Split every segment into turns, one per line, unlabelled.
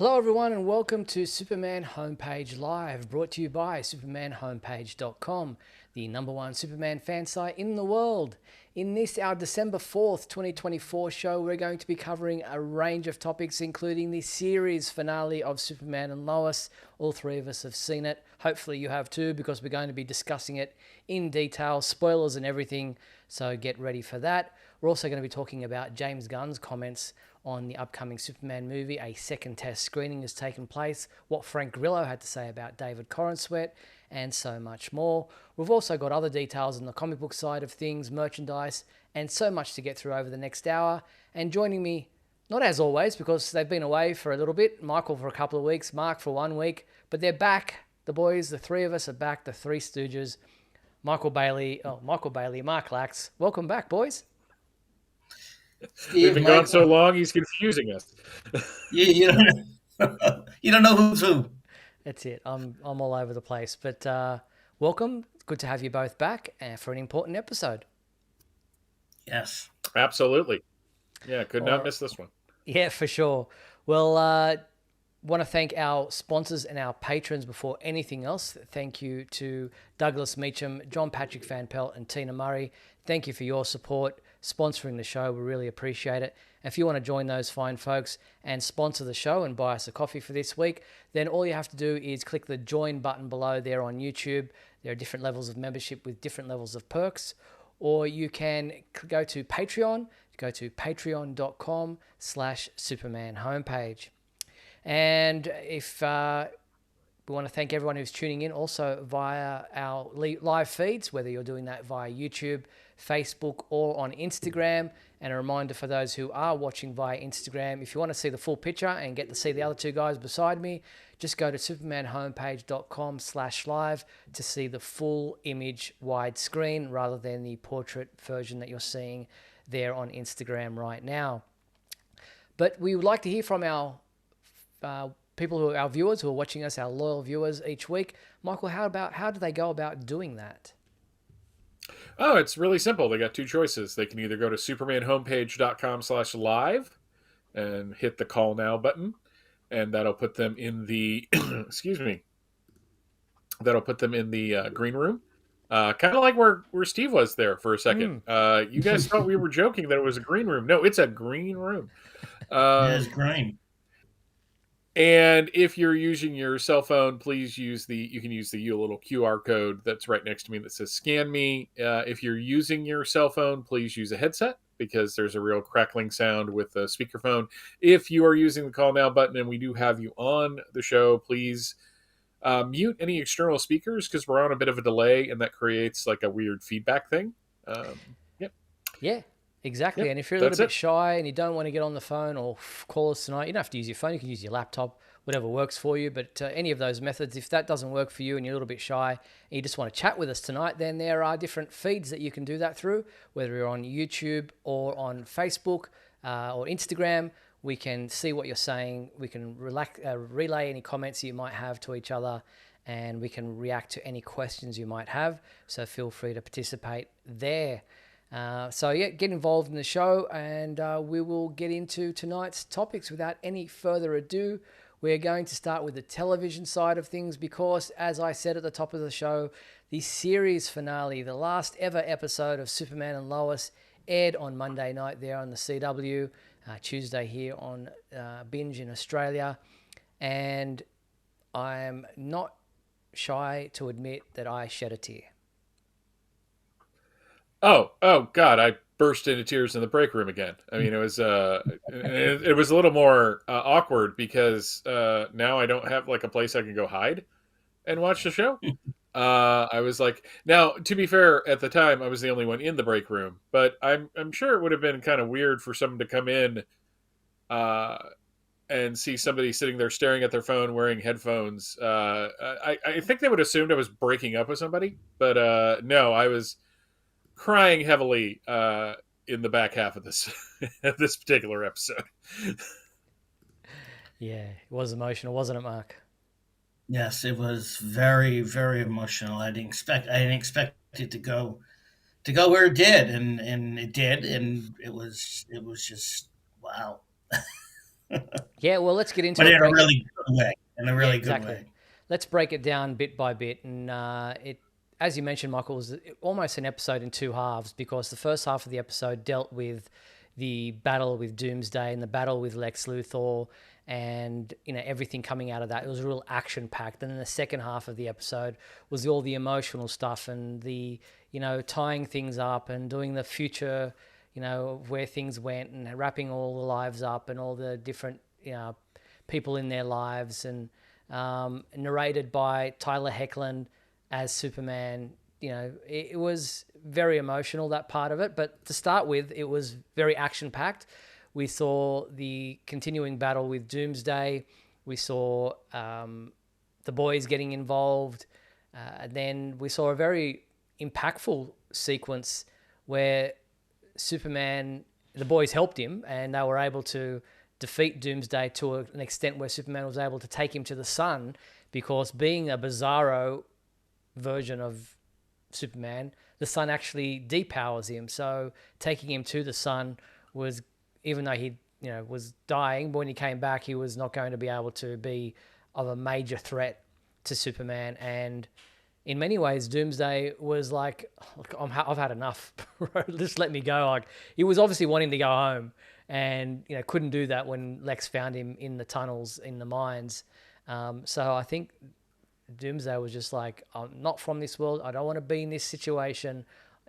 Hello, everyone, and welcome to Superman Homepage Live, brought to you by supermanhomepage.com, the number one Superman fan site in the world. In this, our December 4th, 2024 show, we're going to be covering a range of topics, including the series finale of Superman and Lois. All three of us have seen it. Hopefully, you have too, because we're going to be discussing it in detail, spoilers and everything, so get ready for that. We're also going to be talking about James Gunn's comments on the upcoming Superman movie. A second test screening has taken place, what Frank Grillo had to say about David Corenswet, and so much more. We've also got other details on the comic book side of things, merchandise, and so much to get through over the next hour. And joining me, not as always, because they've been away for a little bit, Michael for a couple of weeks, Mark for 1 week, but they're back. The boys, the three of us are back, the Three Stooges. Michael Bailey, Mark Lax. Welcome back, boys.
We've been gone so long, he's confusing us.
You don't, you don't know who's who.
That's it. I'm all over the place. But welcome. Good to have you both back for an important episode.
Yes.
Absolutely. Yeah, could not miss this one.
Yeah, for sure. Well, want to thank our sponsors and our patrons before anything else. Thank you to Douglas Meacham, John Patrick Van Pelt, and Tina Murray. Thank you for your support, sponsoring the show. We really appreciate it. If you want to join those fine folks and sponsor the show and buy us a coffee for this week, then all you have to do is click the join button below there on YouTube. There are different levels of membership with different levels of perks. Or you can go to Patreon, go to patreon.com/Superman homepage. And if we want to thank everyone who's tuning in also via our live feeds, whether you're doing that via YouTube, Facebook, or on Instagram. And a reminder for those who are watching via Instagram, if you want to see the full picture and get to see the other two guys beside me, just go to supermanhomepage.com/live to see the full image widescreen rather than the portrait version that you're seeing there on Instagram right now. But we would like to hear from our people our viewers who are watching us, our loyal viewers each week. Michael, how do they go about doing that?
Oh, it's really simple. They got two choices. They can either go to supermanhomepage.com/live and hit the call now button, and that'll put them in the excuse me. That'll put them in the green room. Kind of like where Steve was there for a second. You guys thought we were joking that it was a green room. No, it's a green room.
It's green.
And if you're using your cell phone, please you can use the little QR code that's right next to me that says scan me. If you're using your cell phone, please use a headset because there's a real crackling sound with a speakerphone. If you are using the call now button and we do have you on the show, please mute any external speakers because we're on a bit of a delay and that creates like a weird feedback thing.
Yeah. Exactly.
Yep,
and if you're a little bit shy and you don't want to get on the phone or call us tonight, you don't have to use your phone. You can use your laptop, whatever works for you. But any of those methods, if that doesn't work for you and you're a little bit shy and you just want to chat with us tonight, then there are different feeds that you can do that through, whether you're on YouTube or on Facebook or Instagram. We can see what you're saying. We can relay any comments you might have to each other, and we can react to any questions you might have. So feel free to participate there. Get involved in the show, and we will get into tonight's topics without any further ado. We're going to start with the television side of things because, as I said at the top of the show, the series finale, the last ever episode of Superman and Lois, aired on Monday night there on the CW, Tuesday here on Binge in Australia, and I'm not shy to admit that I shed a tear.
Oh God! I burst into tears in the break room again. I mean, it was a little more awkward because now I don't have like a place I can go hide and watch the show. I was like, now to be fair, at the time I was the only one in the break room, but I'm sure it would have been kind of weird for someone to come in and see somebody sitting there staring at their phone wearing headphones. I think they would have assumed I was breaking up with somebody, but no, I was crying heavily in the back half of this this particular episode.
Yeah, it was emotional, wasn't it, Mark?
Yes, it was very, very emotional. I didn't expect it to go where it did, and it did, and it was just wow.
Yeah, well, let's get into
but
it.
in a
Break it.
really good way. In a
Yeah,
really good
exactly.
way.
Let's break it down bit by bit, and as you mentioned, Michael, was almost an episode in two halves because the first half of the episode dealt with the battle with Doomsday and the battle with Lex Luthor, and everything coming out of that. It was real action packed. And then the second half of the episode was all the emotional stuff and the tying things up and doing the future, of where things went and wrapping all the lives up and all the different people in their lives, and narrated by Tyler Hoechlin as Superman. It was very emotional, that part of it. But to start with, it was very action packed. We saw the continuing battle with Doomsday. We saw the boys getting involved. And then we saw a very impactful sequence where Superman, the boys helped him, and they were able to defeat Doomsday to an extent where Superman was able to take him to the sun, because being a bizarro version of Superman, the sun actually depowers him. So taking him to the sun was, even though he was dying, but when he came back, he was not going to be able to be of a major threat to Superman. And in many ways, Doomsday was like, "Look, I've had enough. Just let me go." Like, he was obviously wanting to go home, and couldn't do that when Lex found him in the tunnels in the mines. So I think Doomsday was just like, "I'm not from this world. I don't want to be in this situation.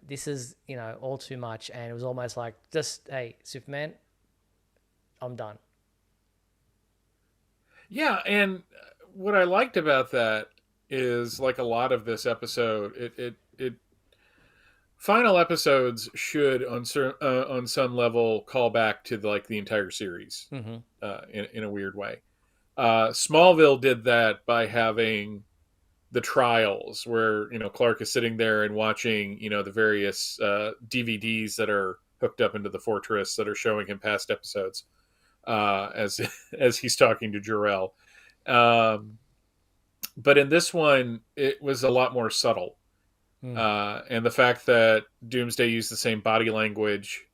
This is all too much." And it was almost like, just, "Hey, Superman, I'm done."
Yeah, and what I liked about that is, like a lot of this episode, it final episodes should on some level call back to the entire series,
Mm-hmm.
in a weird way. Smallville did that by having the trials where Clark is sitting there and watching the various DVDs that are hooked up into the fortress that are showing him past episodes, as as he's talking to Jor-El. Um, but in this one, it was a lot more subtle.
Mm.
And the fact that Doomsday used the same body language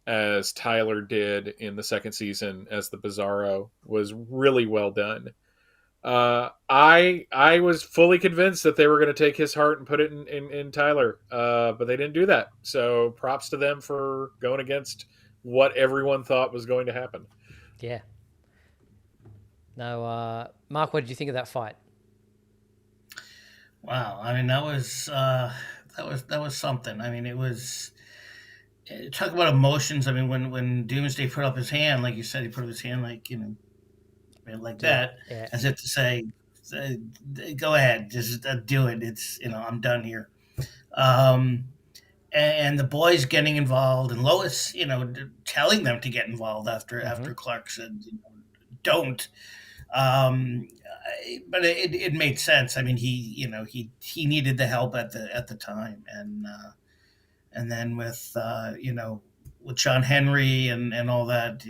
as Tyler did in the second season as the Bizarro was really well done. I was fully convinced that they were going to take his heart and put it in Tyler, but they didn't do that. So props to them for going against what everyone thought was going to happen.
Yeah. No, Mark, what did you think of that fight?
Wow. I mean, that was something. I mean, it was talk about emotions. I mean, when Doomsday put up his hand, like you said, he put up his hand like like
Do it.
that,
Yeah.
as if to say, "Go ahead, just do it. It's I'm done here." Um, and the boys getting involved, and Lois, telling them to get involved
Mm-hmm.
after Clark said, "Don't." But it made sense. I mean, he needed the help at the time, and then with John Henry and all that,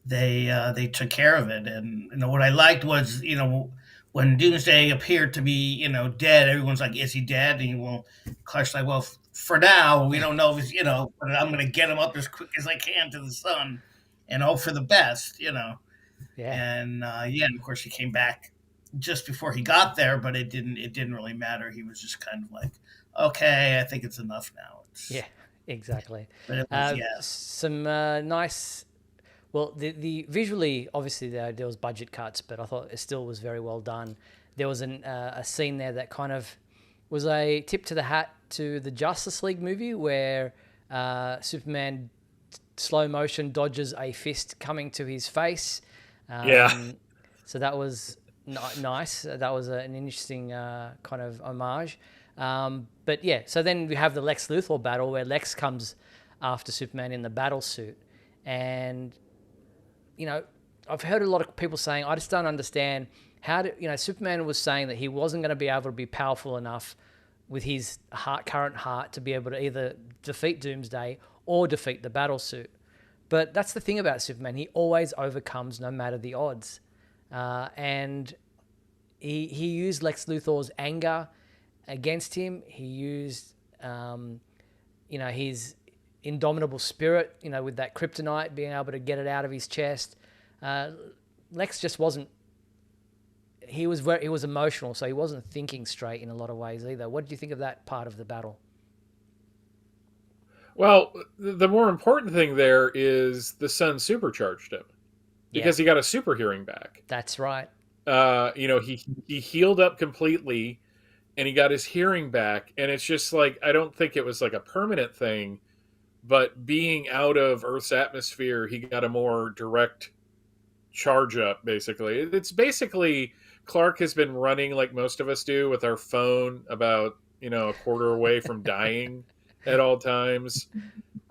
they took care of it. And what I liked was when Doomsday appeared to be dead, everyone's like, "Is he dead?" And Clark's like, "Well, for now, we don't know if he's but I'm going to get him up as quick as I can to the sun, and hope for the best."
Yeah.
And yeah, and of course he came back just before he got there, but it didn't really matter. He was just kind of like, "Okay, I think it's enough now."
Yeah. Exactly.
But it was, yeah.
Some nice. Well, the visually, obviously there was budget cuts, but I thought it still was very well done. There was a scene there that kind of was a tip to the hat to the Justice League movie where Superman slow motion dodges a fist coming to his face.
Yeah.
So that was nice. That was an interesting kind of homage. But yeah, so then we have the Lex Luthor battle where Lex comes after Superman in the battle suit. And I've heard a lot of people saying, I just don't understand how Superman was saying that he wasn't going to be able to be powerful enough with his current heart to be able to either defeat Doomsday or defeat the battle suit. But that's the thing about Superman. He always overcomes no matter the odds. And he used Lex Luthor's anger against him. He used, his indomitable spirit, with that kryptonite, being able to get it out of his chest. Uh, Lex just wasn't. He was emotional, so he wasn't thinking straight in a lot of ways either. What did you think of that part of the battle?
Well, the more important thing there is the sun supercharged him
Yeah,
because he got a super hearing back.
that's right.
He healed up completely and he got his hearing back. And it's just like, I don't think it was like a permanent thing, but being out of Earth's atmosphere, he got a more direct charge up, basically. It's basically Clark has been running like most of us do with our phone about, a quarter away from dying at all times.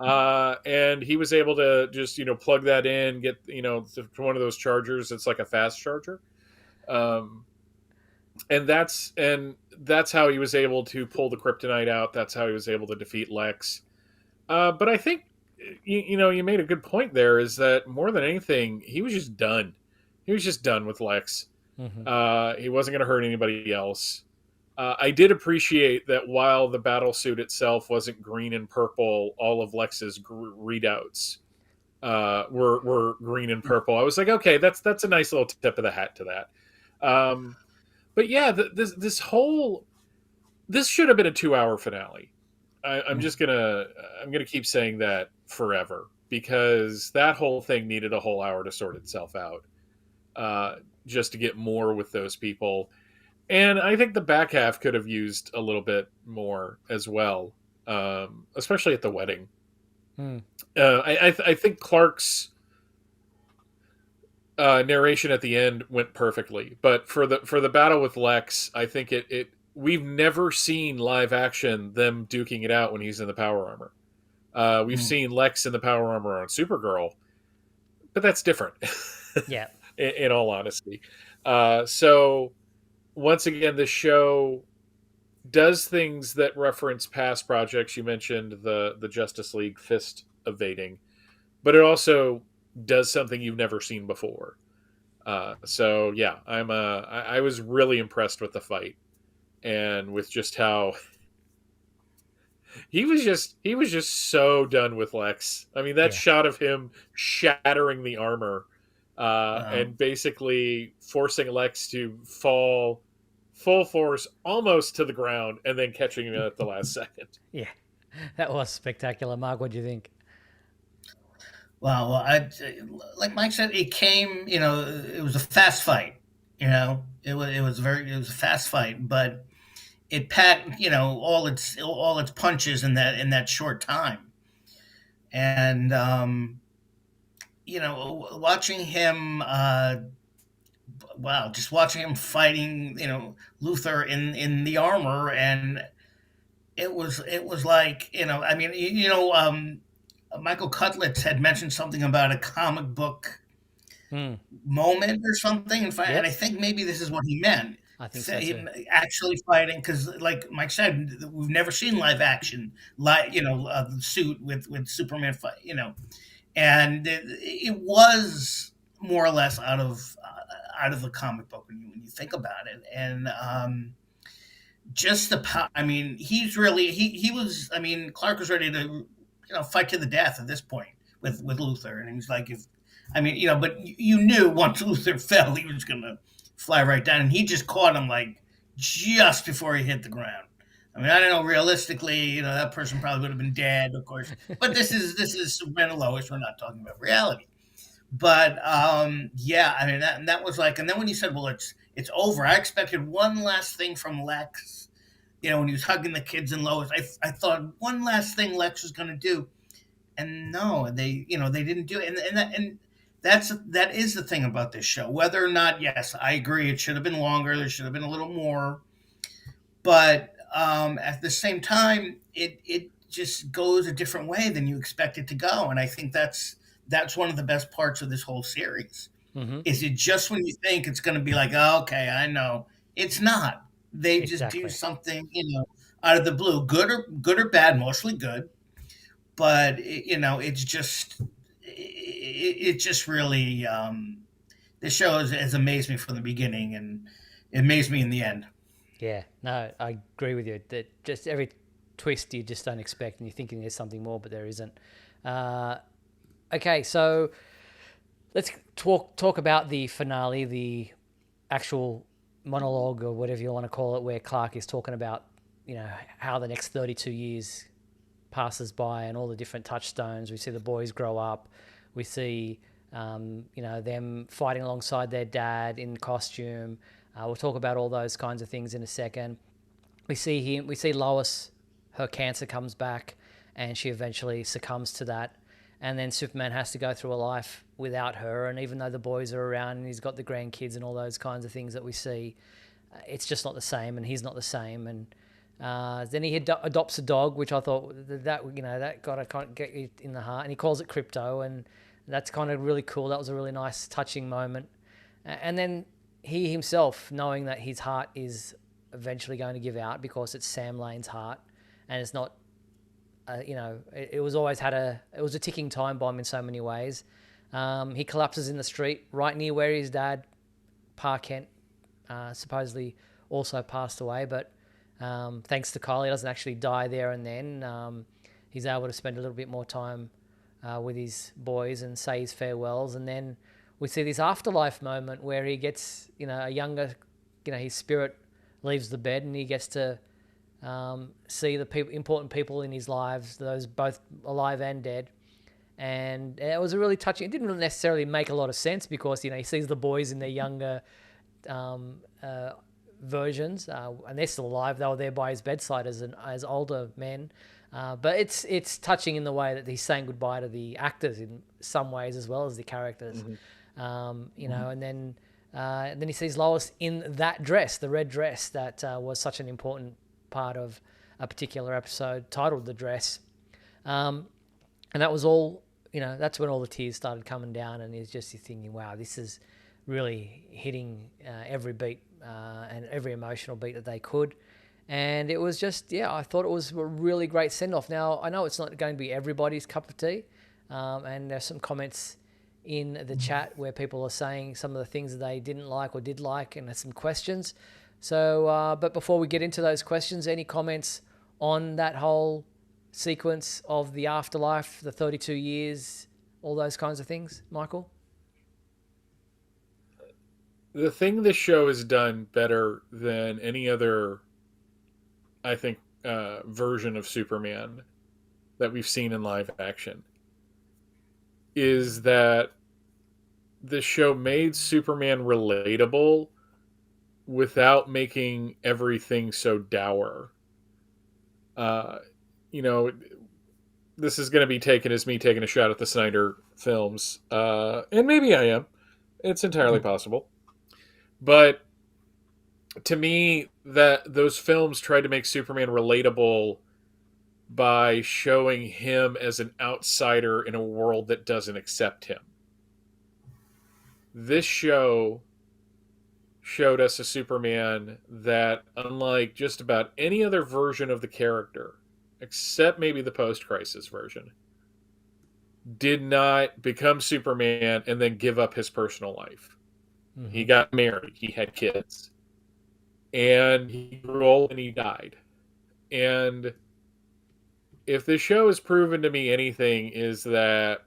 And he was able to just, plug that in, get, one of those chargers. It's like a fast charger. Um, and that's how he was able to pull the kryptonite out. That's how he was able to defeat Lex. But I think you made a good point there. Is that more than anything, he was just done. He was just done with Lex.
Hmm.
He wasn't going to hurt anybody else. I did appreciate that while the battle suit itself wasn't green and purple, all of Lex's readouts were green and purple. I was like, okay, that's a nice little tip of the hat to that. But yeah, this should have been a 2-hour finale. I'm gonna keep saying that forever because that whole thing needed a whole hour to sort itself out, just to get more with those people. And I think the back half could have used a little bit more as well, especially at the wedding.
Hmm.
I think Clark's narration at the end went perfectly, but for the battle with Lex, I think it we've never seen live action them duking it out when he's in the power armor. We've seen Lex in the power armor on Supergirl, but that's different.
Yeah.
in all honesty, so once again, the show does things that reference past projects. You mentioned the Justice League fist evading, but it also does something you've never seen before. So yeah, I was really impressed with the fight and with just how he was just so done with Lex. I mean, that
Yeah.
shot of him shattering the armor and basically forcing Lex to fall full force almost to the ground and then catching him at the last second.
Yeah. That was spectacular. Mark, what do you think?
Well, like Mike said, it came. It was a fast fight. It was a fast fight, but it packed all its punches in that short time, and watching him. Wow, just watching him fighting, Luther in the armor, and it was like, I mean, Michael Cutlitz had mentioned something about a comic book
Hmm.
moment or something, and I
Yep.
think maybe this is what he meant.
I think so too.
Him actually fighting, because, like Mike said, we've never seen live action, the suit with Superman fight, and it was more or less out of the comic book when you think about it, and just the power. I mean, he was. I mean, Clark was ready to fight to the death at this point with Luther, and he was like, if I mean, but you knew once Luther fell, he was gonna fly right down, and he just caught him like just before he hit the ground. I mean, I don't know. Realistically, that person probably would have been dead, of course. But this is Superman and Lois. We're not talking about reality. But yeah, I mean that was like, and then when you said, "Well, it's over," I expected one last thing from Lex. When he was hugging the kids and Lois, I thought one last thing Lex was going to do, and no, they didn't do it, and that is the thing about this show. Whether or not, yes, I agree, it should have been longer. There should have been a little more, but at the same time, it just goes a different way than you expect it to go, and I think that's one of the best parts of this whole series.
Hmm.
Is it just when you think it's going to be like, oh, okay, I know, it's not. They just do
Exactly.
something, out of the blue, good or bad, mostly good, but it just really, this show has amazed me from the beginning, and it amazed me in the end.
Yeah. No, I agree with you. That just every twist you just don't expect, and you're thinking there's something more, but there isn't. Okay, so let's talk about the finale, the actual monologue or whatever you want to call it, where Clark is talking about, how the next 32 years passes by and all the different touchstones. We see the boys grow up. We see, them fighting alongside their dad in costume. We'll talk about all those kinds of things in a second. We see Lois, her cancer comes back, and she eventually succumbs to that. And then Superman has to go through a life without her. And even though the boys are around and he's got the grandkids and all those kinds of things that we see, it's just not the same, and he's not the same. And then he adopts a dog, which I thought that got to kind of get you in the heart. And he calls it Crypto, and that's kind of really cool. That was a really nice, touching moment. And then he himself, knowing that his heart is eventually going to give out because it's Sam Lane's heart, and it's not, it was always it was a ticking time bomb in so many ways. He collapses in the street right near where his dad, Pa Kent, supposedly also passed away, but thanks to Kyle, he doesn't actually die there and then. He's able to spend a little bit more time with his boys and say his farewells, and then we see this afterlife moment where he gets, a younger, his spirit leaves the bed and he gets to see the important people in his lives, those both alive and dead. And it was a really touching. It didn't necessarily make a lot of sense because, he sees the boys in their younger versions, and they're still alive. They were there by his bedside as older men. But it's touching in the way that he's saying goodbye to the actors in some ways as well as the characters. And then he sees Lois in that dress, the red dress that was such an important part of a particular episode titled The Dress. And that was all, that's when all the tears started coming down, and you're thinking, wow, this is really hitting every beat and every emotional beat that they could. And it was I thought it was a really great send-off. Now, I know it's not going to be everybody's cup of tea, and there's some comments in the chat where people are saying some of the things that they didn't like or did like, and there's some questions. So, but before we get into those questions, any comments on that whole sequence of the afterlife, the 32 years, all those kinds of things, Michael?
The thing this show has done better than any other, I think, version of Superman that we've seen in live action is that the show made Superman relatable without making everything so dour. This is going to be taken as me taking a shot at the Snyder films, and maybe I am. It's entirely possible. But to me, that those films tried to make Superman relatable by showing him as an outsider in a world that doesn't accept him. This show showed us a Superman that, unlike just about any other version of the character, except maybe the post-crisis version, did not become Superman and then give up his personal life. Mm-hmm. He got married. He had kids. And he grew old and he died. And if this show has proven to me anything, is that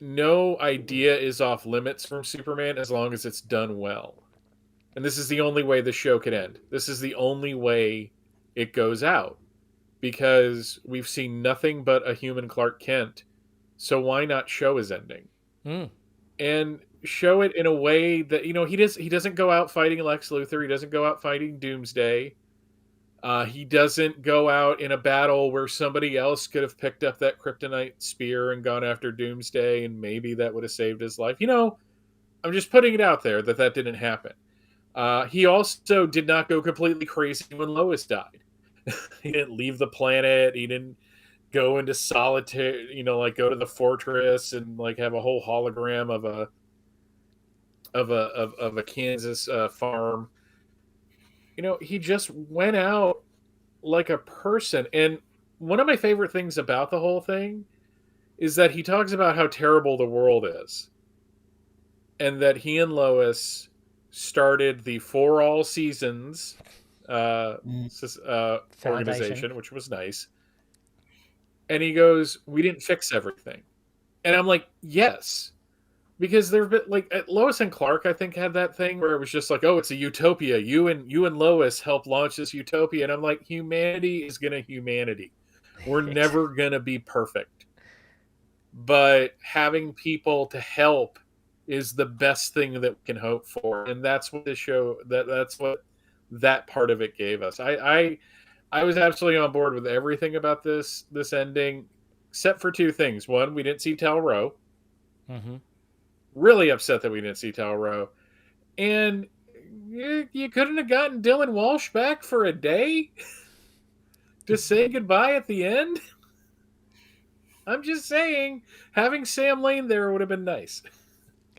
no idea is off limits from Superman as long as it's done well. And this is the only way the show could end. This is the only way it goes out. Because we've seen nothing but a human Clark Kent. So why not show his ending? And show it in a way that, he doesn't go out fighting Lex Luthor. He doesn't go out fighting Doomsday. He doesn't go out in a battle where somebody else could have picked up that kryptonite spear and gone after Doomsday, and maybe that would have saved his life. I'm just putting it out there that didn't happen. He also did not go completely crazy when Lois died. He didn't leave the planet. He didn't go into solitaire, go to the fortress and have a whole hologram of a Kansas farm. He just went out like a person. And one of my favorite things about the whole thing is that he talks about how terrible the world is. And that he and Lois started the For All Seasons
Mm.
Foundation.
organization, which was nice. And he goes, "We didn't fix everything." And I'm like, "Yes." Because there've been like Lois and Clark, I think, had that thing where it was just like, "Oh, it's a utopia. You and Lois helped launch this utopia," and I'm like, humanity is gonna humanity. We're never gonna be perfect, but having people to help is the best thing that we can hope for, and that's what this show that's what that part of it gave us. I was absolutely on board with everything about this ending, except for two things. One, we didn't see Tal Rowe.
Mm-hmm.
Really upset that we didn't see Tal Rowe. And you couldn't have gotten Dylan Walsh back for a day to say goodbye at the end. I'm just saying, having Sam Lane there would have been nice.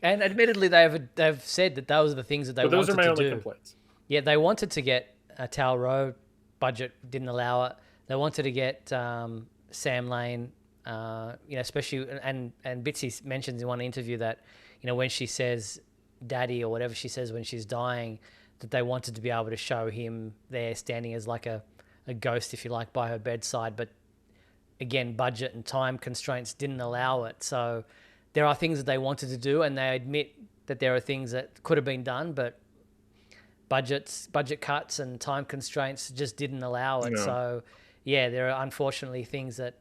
And admittedly, they've said that those are the things that they
But those are
wanted
my
to
only
do.
complaints.
Yeah, they wanted to get a Tal Rowe, budget didn't allow it. They wanted to get Sam Lane, especially and Bitsy mentions in one interview that when she says "daddy" or whatever she says when she's dying, that they wanted to be able to show him there standing as like a ghost, if you like, by her bedside. But again, budget and time constraints didn't allow it. So there are things that they wanted to do, and they admit that there are things that could have been done, but budget cuts and time constraints just didn't allow it.
No.
So yeah, there are unfortunately things that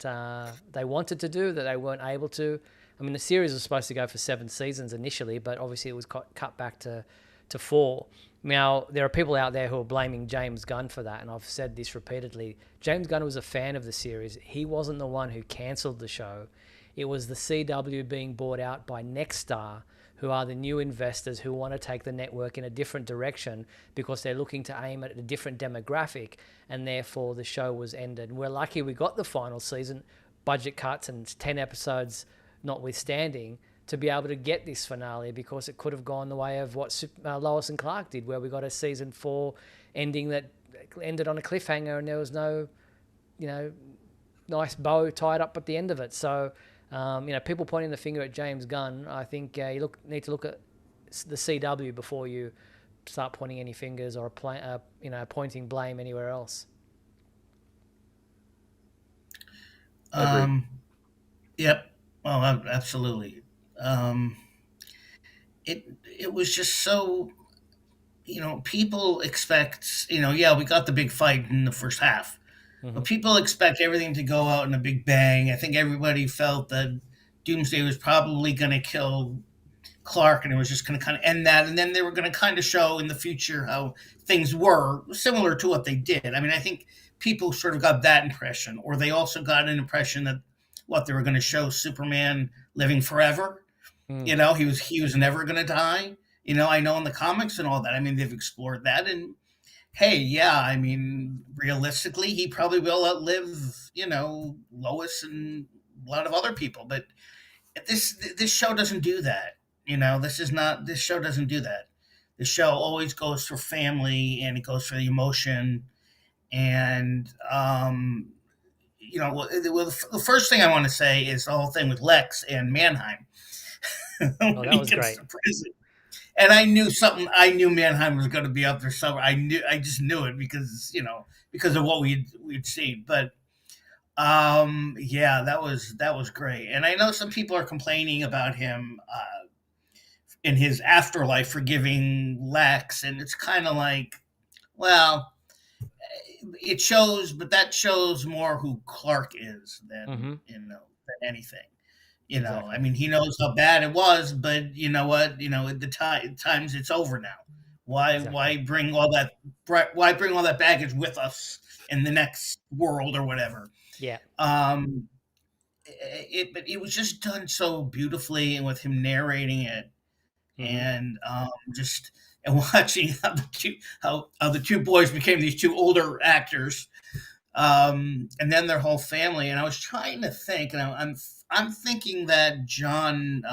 they wanted to do that they weren't able to. I mean, the series was supposed to go for 7 seasons initially, but obviously it was cut back to 4. Now, there are people out there who are blaming James Gunn for that, and I've said this repeatedly. James Gunn was a fan of the series. He wasn't the one who cancelled the show. It was the CW being bought out by Nexstar, who are the new investors who want to take the network in a different direction because they're looking to aim at a different demographic, and therefore the show was ended. We're lucky we got the final season, budget cuts and 10 episodes notwithstanding, to be able to get this finale, because it could have gone the way of what Lois and Clark did, where we got a season 4 ending that ended on a cliffhanger and there was no, nice bow tied up at the end of it. So, people pointing the finger at James Gunn, I think you need to look at the CW before you start pointing any fingers or pointing blame anywhere else.
Yep. Oh, absolutely. It was just so, people expect, yeah, we got the big fight in the first half, but people expect everything to go out in a big bang. I think everybody felt that Doomsday was probably going to kill Clark, and it was just going to kind of end that, and then they were going to kind of show in the future how things were similar to what they did. I mean, I think people sort of got that impression, or they also got an impression that what they were going to show Superman living forever. He was never going to die. I know in the comics and all that. I mean, they've explored that, and hey, yeah, I mean, realistically, he probably will outlive, Lois and a lot of other people. But this show doesn't do that. This show doesn't do that. The show always goes for family, and it goes for the emotion. And the first thing I want to say is the whole thing with Lex and Mannheim.
Oh, that was great.
And I knew Mannheim was going to be up there somewhere. I just knew it because of what we'd seen. But yeah, that was great. And I know some people are complaining about him in his afterlife forgiving Lex, and it's kind of like, well, but that shows more who Clark is than than anything.
Exactly.
I mean, he knows how bad it was, but you know what? At the times it's over now. Why bring all that? Why bring all that baggage with us in the next world or whatever?
Yeah.
But it was just done so beautifully, and with him narrating it, and just and watching how the two boys became these two older actors, and then their whole family. And I was trying to think, and I'm thinking that John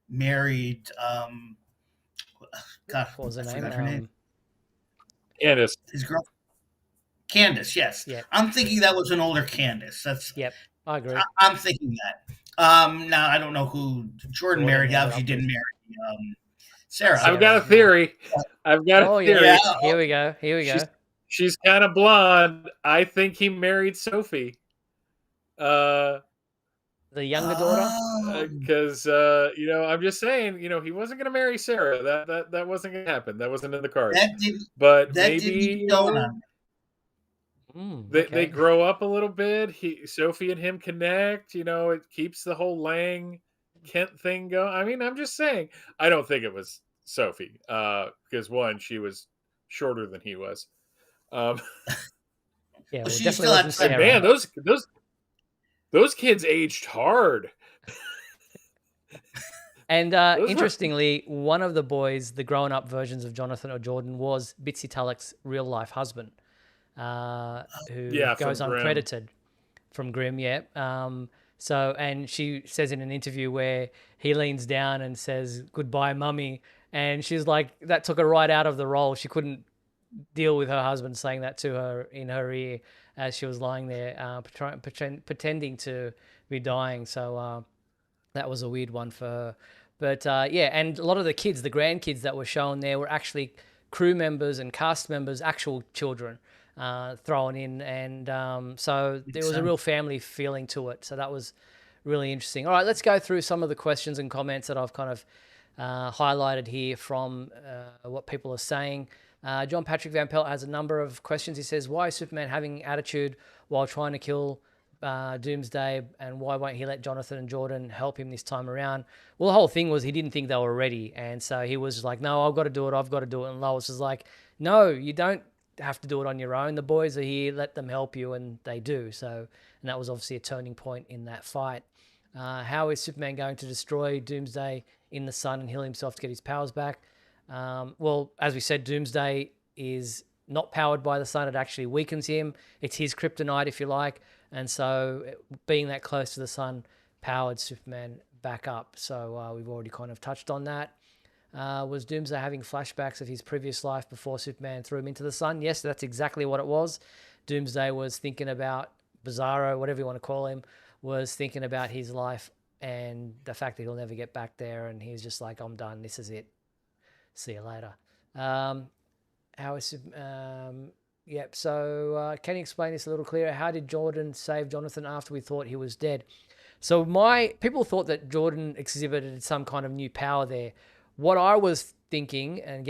married God,
What was her
I
name?
forgot her name.
Candace.
His girl, Candace. Yes,
Yeah.
I'm thinking that was an older Candace.
Yep, I agree.
I'm thinking that. Now I don't know who Jordan married. Obviously, didn't marry Sarah.
I've got a theory. I've got a theory.
Yeah. Here we go.
she's kind of blonde. I think he married Sophie.
The younger daughter.
Oh,
Because I'm just saying, he wasn't going to marry Sarah. That wasn't going to happen. That wasn't in the cards.
that did
But
that
maybe
didn't dawn on me.
they
Okay.
grow up a little bit. Sophie and him connect. It keeps the whole Lang Kent thing going. I mean, I'm just saying. I don't think it was Sophie. Because one, she was shorter than he was.
Yeah,
Well,
well,
she
definitely
still had
wasn't
time.
And man,
Sarah.
those kids aged hard.
And
Those were-
interestingly, one of the boys, the grown-up versions of Jonathan or Jordan, was Bitsy Tulloch's real-life husband, who
Yeah,
goes
from Grimm.
uncredited from Grimm. Yeah. And she says in an interview where he leans down and says, "Goodbye, mummy," and she's like, that took her right out of the role. She couldn't deal with her husband saying that to her in her ear as she was lying there, pretending to be dying. So that was a weird one for her. But yeah, and a lot of the kids, the grandkids that were shown there, were actually crew members and cast members, actual children thrown in, and so there was a real family feeling to it. So that was really interesting. All right, let's go through some of the questions and comments that I've kind of highlighted here from what people are saying. John Patrick Van Pelt has a number of questions. He says, why is Superman having attitude while trying to kill Doomsday, and why won't he let Jonathan and Jordan help him this time around? Well, the whole thing was he didn't think they were ready, and so he was like, no, I've got to do it, and Lois is like, no, you don't have to do it on your own. The boys are here, let them help you, and they do. So, and that was obviously a turning point in that fight. How is Superman going to destroy Doomsday in the sun and heal himself to get his powers back? Well, as we said, Doomsday is not powered by the sun. It actually weakens him. It's his kryptonite, if you like. And so being that close to the sun powered Superman back up. So we've already kind of touched on that. Was Doomsday having flashbacks of his previous life before Superman threw him into the sun? Yes, that's exactly what it was. Doomsday was thinking about Bizarro, whatever you want to call him, was thinking about his life and the fact that he'll never get back there. And he's just like, I'm done. This is it. See you later. Yep. So can you explain this a little clearer? How did Jordan save Jonathan after we thought he was dead? So people thought that Jordan exhibited some kind of new power there. What I was thinking, and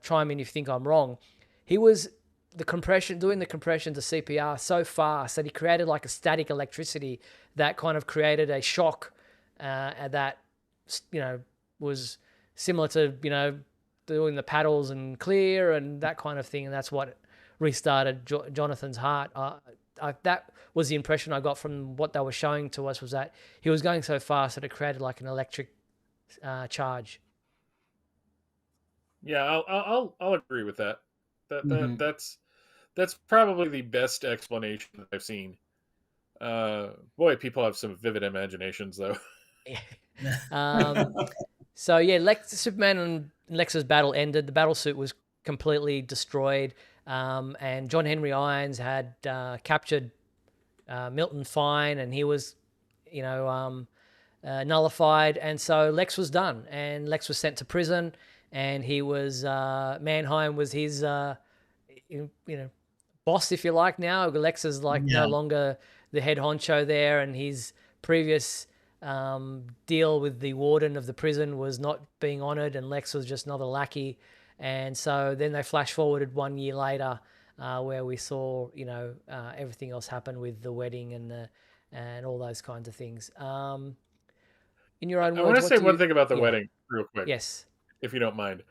chime in if you think I'm wrong, he was doing the compression to CPR so fast that he created like a static electricity that kind of created a shock that was similar to doing the paddles and clear and that kind of thing, and that's what restarted Jonathan's heart. That was the impression I got from what they were showing to us, was that he was going so fast that it created like an electric charge.
Yeah, I'll agree with that. That's probably the best explanation that I've seen. Boy, people have some vivid imaginations, though.
So yeah, Superman and Lex's battle ended. The battle suit was completely destroyed, and John Henry Irons had captured Milton Fine, and he was, nullified, and so Lex was done, and Lex was sent to prison, and he was Mannheim was his boss, if you like. Now Lex is like no longer the head honcho there, and his previous deal with the warden of the prison was not being honored, and Lex was just another lackey. And so then they flash forwarded 1 year later, where we saw everything else happen with the wedding and all those kinds of things. In your own words,
I want to say one thing about the wedding real quick.
Yes,
if you don't mind.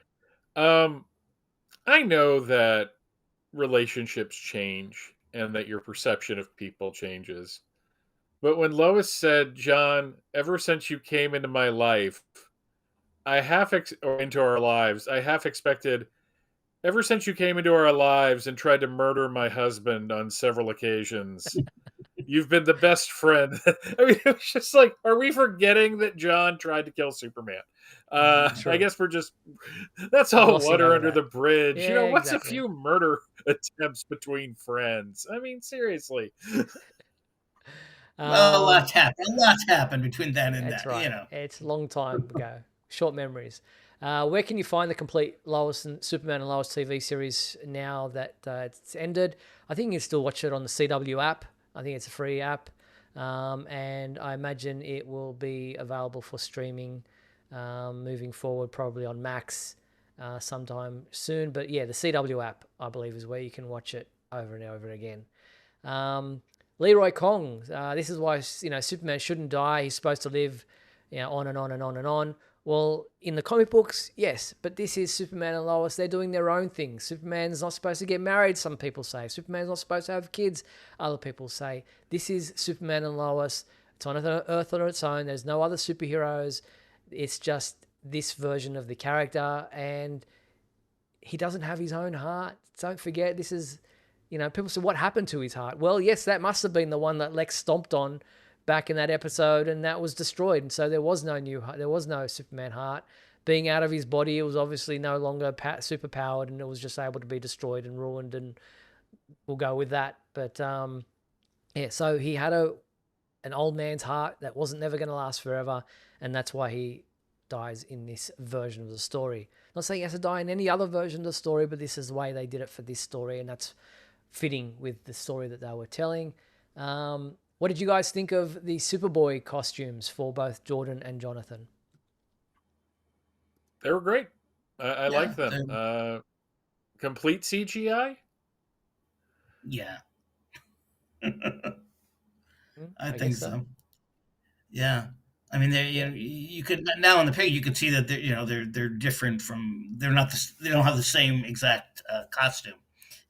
I know that relationships change and that your perception of people changes. But when Lois said, John, ever since you came into my life, or into our lives, I half expected, ever since you came into our lives and tried to murder my husband on several occasions, you've been the best friend. I mean, it was just like, are we forgetting that John tried to kill Superman? I guess that's all water under the bridge.
Yeah,
what's
exactly.
a few murder attempts between friends? I mean, seriously.
Well, a lot's happened between then and
that's
that.
right. It's a long time ago. Short memories. Where can you find the complete Lois and Superman and Lois TV series now that it's ended? I think you can still watch it on the CW app. I think it's a free app. And I imagine it will be available for streaming moving forward, probably on Max sometime soon. But yeah, the CW app, I believe, is where you can watch it over and over again. Leroy Kong, this is why Superman shouldn't die. He's supposed to live, on and on and on and on. Well, in the comic books, yes, but this is Superman and Lois. They're doing their own thing. Superman's not supposed to get married, some people say. Superman's not supposed to have kids, other people say. This is Superman and Lois. It's on Earth on its own. There's no other superheroes. It's just this version of the character, and he doesn't have his own heart. Don't forget, this is, people say, what happened to his heart? Well, yes, that must have been the one that Lex stomped on back in that episode, and that was destroyed. And so there was no Superman heart. Being out of his body, it was obviously no longer super powered, and it was just able to be destroyed and ruined, and we'll go with that. But yeah, so he had an old man's heart that wasn't never going to last forever, and that's why he dies in this version of the story. Not saying he has to die in any other version of the story, but this is the way they did it for this story, and that's fitting with the story that they were telling. What did you guys think of the Superboy costumes for both Jordan and Jonathan?
They were great. I like them. Complete CGI?
Yeah. I think so. Yeah. I mean, you could now in the picture you can see that they're different from they don't have the same exact costume,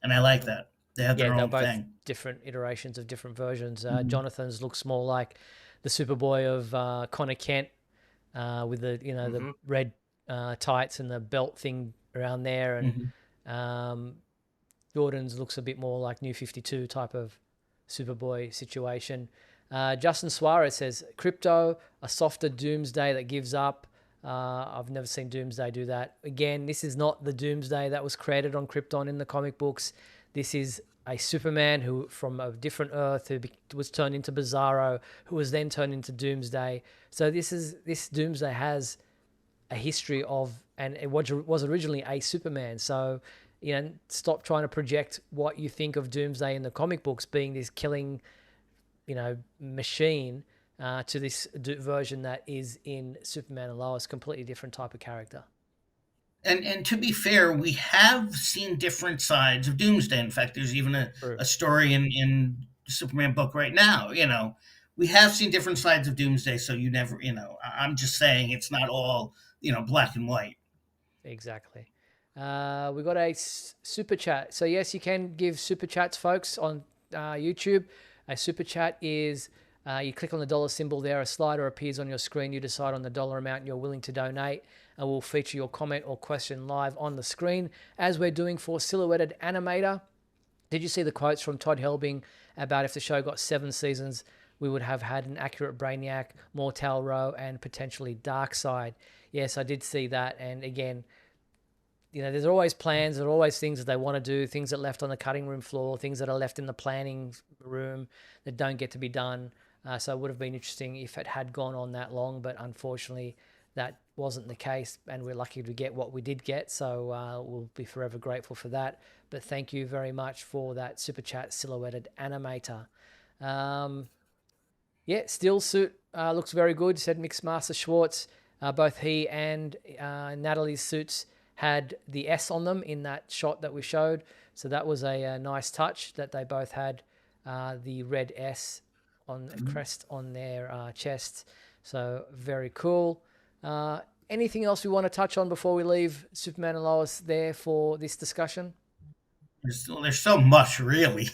and I like that they have their own thing.
Different iterations of different versions. Jonathan's looks more like the Superboy of Connor Kent with the the red tights and the belt thing around there, and Jordan's looks a bit more like New 52 type of Superboy situation. Justin Suarez says, Crypto, a softer Doomsday that gives up. I've never seen Doomsday do that. Again, this is not the Doomsday that was created on Krypton in the comic books. This is a Superman who from a different Earth who was turned into Bizarro, who was then turned into Doomsday. So this Doomsday has a history of, and it was originally a Superman. So, stop trying to project what you think of Doomsday in the comic books being this killing machine to this version that is in Superman and Lois, completely different type of character.
And to be fair, we have seen different sides of Doomsday. In fact, there's even a story in the Superman book right now. We have seen different sides of Doomsday, so you never, I'm just saying it's not all, black and white.
Exactly. We got a super chat. So yes, you can give super chats, folks, on YouTube. A super chat is you click on the dollar symbol there, a slider appears on your screen, you decide on the dollar amount you're willing to donate, and we'll feature your comment or question live on the screen, as we're doing for Silhouetted Animator. Did you see the quotes from Todd Helbing about if the show got 7 seasons, we would have had an accurate Brainiac, more Tal-Rho, and potentially Darkseid? Yes, I did see that, and again, there's always plans, there are always things that they want to do, things that are left on the cutting room floor, things that are left in the planning room that don't get to be done. So it would have been interesting if it had gone on that long, but unfortunately that wasn't the case, and we're lucky to get what we did get. So we'll be forever grateful for that. But thank you very much for that super chat, Silhouetted Animator. Steel suit looks very good, said Mixmaster Schwartz. Both he and Natalie's suits had the S on them in that shot that we showed. So that was a nice touch that they both had the red S on a crest on their chests. So very cool. Anything else we want to touch on before we leave Superman and Lois there for this discussion?
There's so much, really.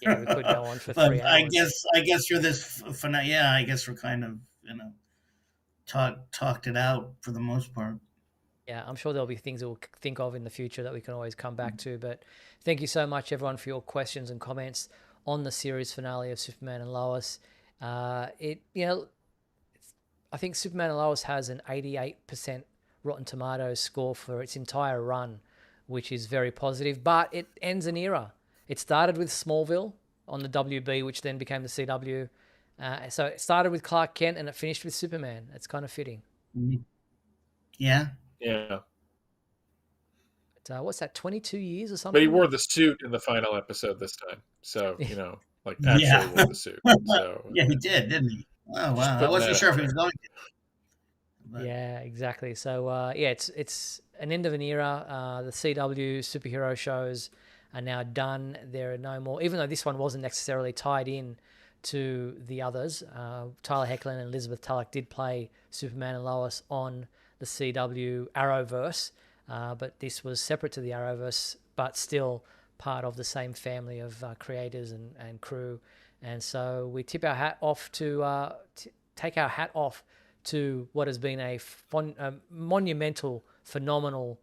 Yeah, we could go on for 3 hours.
I guess for this, I guess we're kind of, talked it out for the most part.
Yeah, I'm sure there'll be things that we'll think of in the future that we can always come back to. But thank you so much, everyone, for your questions and comments on the series finale of Superman and Lois. I think Superman and Lois has an 88% Rotten Tomatoes score for its entire run, which is very positive. But it ends an era. It started with Smallville on the WB, which then became the CW. So it started with Clark Kent and it finished with Superman. It's kind of fitting.
Yeah.
Yeah.
But, what's that, 22 years or something?
But he wore the suit in the final episode this time. So, like actually
Yeah.
wore the suit. So
Yeah, he did, didn't he? Oh
just
wow, I
putting
wasn't
that
sure
out
if he was
there.
going to. But
Yeah, exactly. So it's an end of an era. The CW superhero shows are now done. There are no more, even though this one wasn't necessarily tied in to the others. Tyler Hoechlin and Elizabeth Tulloch did play Superman and Lois on the CW Arrowverse, but this was separate to the Arrowverse, but still part of the same family of creators and crew. And so we tip our hat off to take our hat off to what has been a monumental, phenomenal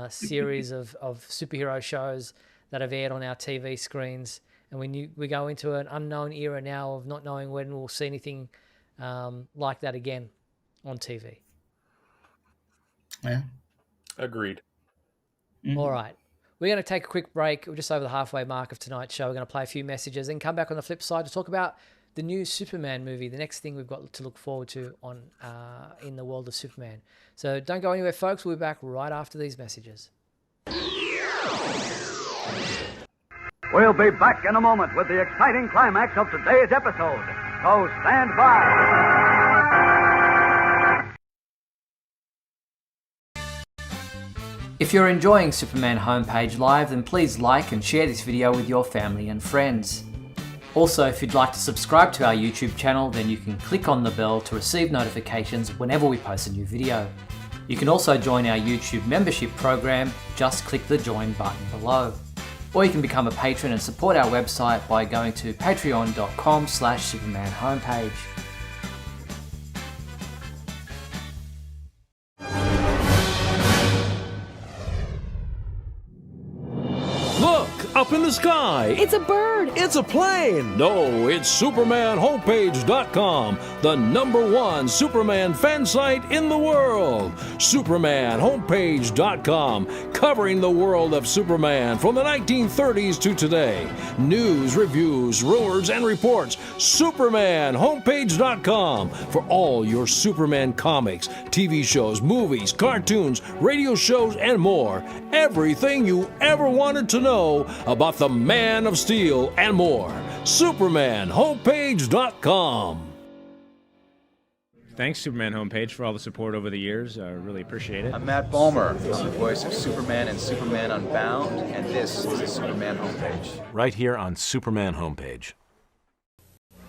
series of superhero shows that have aired on our TV screens. And we go into an unknown era now of not knowing when we'll see anything like that again on TV.
yeah.
Agreed.
All right. We're going to take a quick break. We're just over the halfway mark of tonight's show. We're going to play a few messages, then come back on the flip side to talk about the new Superman movie, the next thing we've got to look forward to on in the world of Superman. So don't go anywhere, folks. We'll be back right after these messages.
We'll be back in a moment with the exciting climax of today's episode. So stand by.
If you're enjoying Superman Homepage Live, then please like and share this video with your family and friends. Also, if you'd like to subscribe to our YouTube channel, then you can click on the bell to receive notifications whenever we post a new video. You can also join our YouTube membership program, just click the join button below. Or you can become a patron and support our website by going to patreon.com/Superman Homepage.
Look, up in the sky.
It's a bird.
It's a plane. No, it's SupermanHomepage.com, the #1 Superman fan site in the world. SupermanHomepage.com, covering the world of Superman from the 1930s to today. News, reviews, rumors, and reports. SupermanHomepage.com for all your Superman comics, TV shows, movies, cartoons, radio shows, and more. Everything you ever wanted to know about the Man of Steel and more. SupermanHomepage.com.
Thanks, Superman Homepage, for all the support over the years. I really appreciate it.
I'm Matt Bomer, the voice of Superman and Superman Unbound, and this is the Superman Homepage.
Right here on Superman Homepage.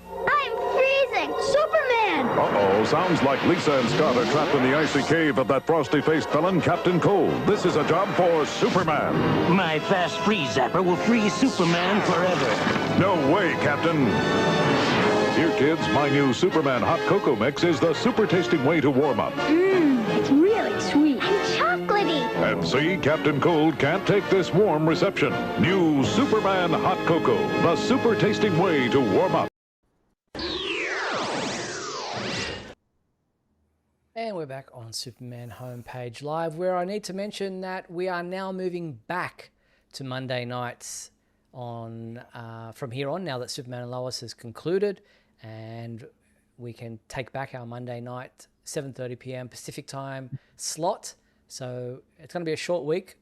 I'm freezing. Superman!
Uh-oh, sounds like Lisa and Scott are trapped in the icy cave of that frosty-faced villain, Captain Cold. This is a job for Superman.
My fast freeze zapper will freeze Superman forever.
No way, Captain. Here, kids, my new Superman hot cocoa mix is the super tasting way to warm up.
It's really sweet. And chocolatey.
And see, Captain Cold can't take this warm reception. New Superman hot cocoa, the super tasting way to warm up.
And we're back on Superman Homepage Live, where I need to mention that we are now moving back to Monday nights on from here on, now that Superman and Lois has concluded, and we can take back our Monday night 7:30 p.m. Pacific time slot. So it's going to be a short week.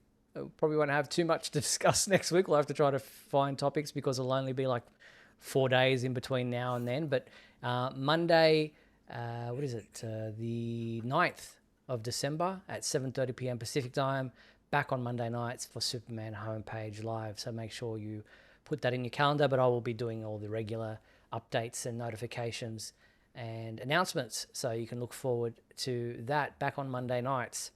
Probably won't have too much to discuss next week. We'll have to try to find topics because it'll only be like 4 days in between now and then. But Monday, what is it? The 9th of December at 7:30 p.m. Pacific time, back on Monday nights for Superman Homepage Live. So make sure you put that in your calendar, but I will be doing all the regular updates and notifications and announcements. So you can look forward to that back on Monday nights.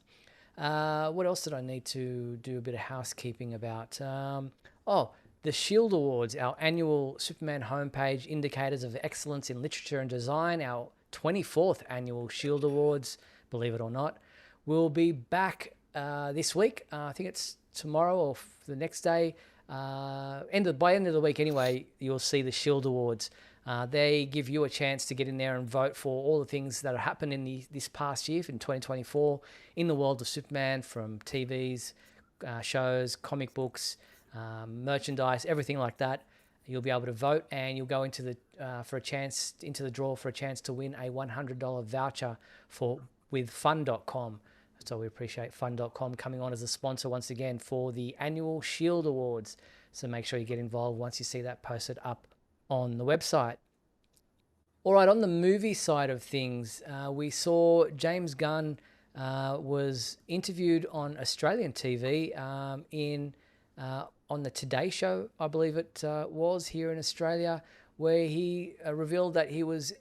What else did I need to do a bit of housekeeping about? The Shield Awards, our annual Superman Homepage Indicators of Excellence in Literature and Design, our 24th annual Shield Awards, believe it or not, will be back this week. I think it's tomorrow or the next day. By end of the week anyway, you'll see the Shield Awards. They give you a chance to get in there and vote for all the things that have happened in this past year, in 2024, in the world of Superman, from TVs, shows, comic books, merchandise, everything like that. You'll be able to vote, and you'll go into the draw for a chance to win a $100 voucher with fun.com. So we appreciate fun.com coming on as a sponsor once again for the annual Shield Awards. So make sure you get involved once you see that posted up on the website. All right, on the movie side of things, we saw James Gunn was interviewed on Australian TV on the Today Show, I believe it was, here in Australia, where he revealed that he was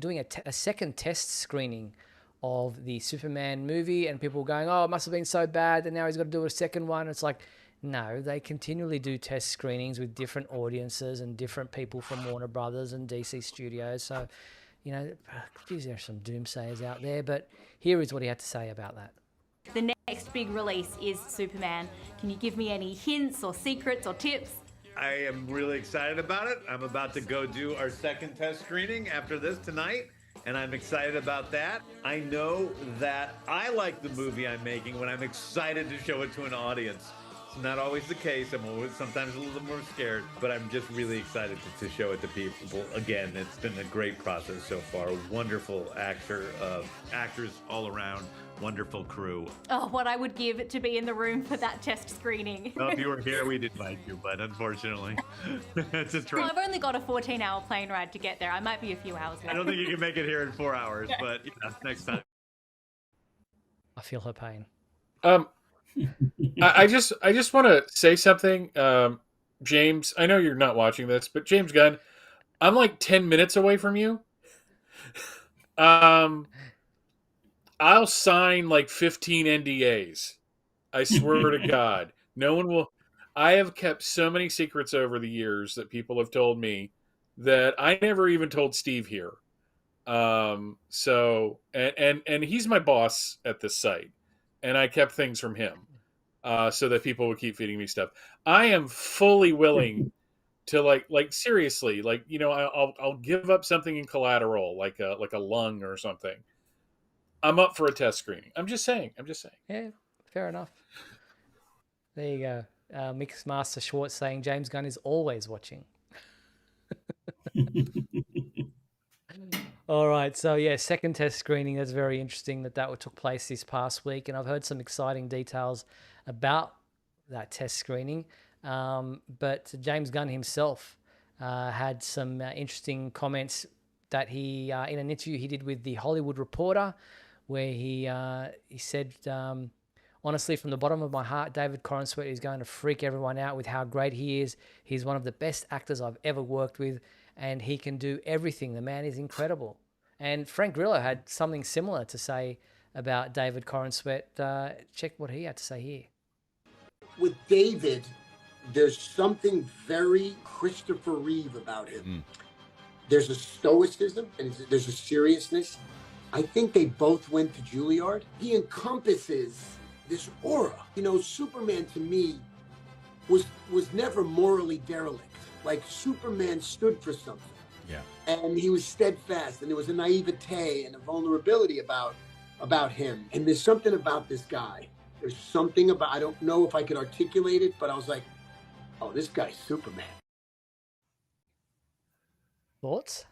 doing a second test screening of the Superman movie, and people were going, oh, it must have been so bad that now he's got to do a second one. It's like, no, they continually do test screenings with different audiences and different people from Warner Brothers and DC Studios. So, geez, there's some doomsayers out there, but here is what he had to say about that.
The next big release is Superman. Can you give me any hints or secrets or tips?
I am really excited about it. I'm about to go do our second test screening after this tonight, and I'm excited about that. I know that I like the movie I'm making when I'm excited to show it to an audience. It's not always the case. I'm always sometimes a little more scared, but I'm just really excited to show it to people. Again, it's been a great process so far. Wonderful actors all around. Wonderful crew.
Oh, what I would give to be in the room for that test screening.
Well, if you were here, we'd invite you, but unfortunately, it's a trap.
Well, I've only got a 14-hour plane ride to get there. I might be a few hours late.
I don't think you can make it here in 4 hours, but next time.
I feel her pain.
I just want to say something, James. I know you're not watching this, but James Gunn, I'm like 10 minutes away from you. I'll sign like 15 NDAs. I swear to God, no one will. I have kept so many secrets over the years that people have told me that I never even told Steve here. So he's my boss at this site, and I kept things from him so that people would keep feeding me stuff. I am fully willing to like seriously, I'll give up something in collateral, like a lung or something. I'm up for a test screening. I'm just saying.
Yeah, fair enough. There you go. Mixmaster Schwartz saying James Gunn is always watching. All right, so yeah, second test screening. That's very interesting that took place this past week, and I've heard some exciting details about that test screening. But James Gunn himself had some interesting comments that he, in an interview he did with The Hollywood Reporter, where he said, honestly, from the bottom of my heart, David Corenswet is going to freak everyone out with how great he is. He's one of the best actors I've ever worked with, and he can do everything. The man is incredible. And Frank Grillo had something similar to say about David Corenswet. Check what he had to say here.
With David, there's something very Christopher Reeve about him. There's a stoicism and there's a seriousness. I think they both went to Juilliard. He encompasses this aura. Superman to me was never morally derelict. Like, Superman stood for something.
Yeah.
And he was steadfast, and there was a naivete and a vulnerability about him. And there's something about this guy. There's something about, I don't know if I could articulate it, but I was like, oh, this guy's Superman.
Thoughts?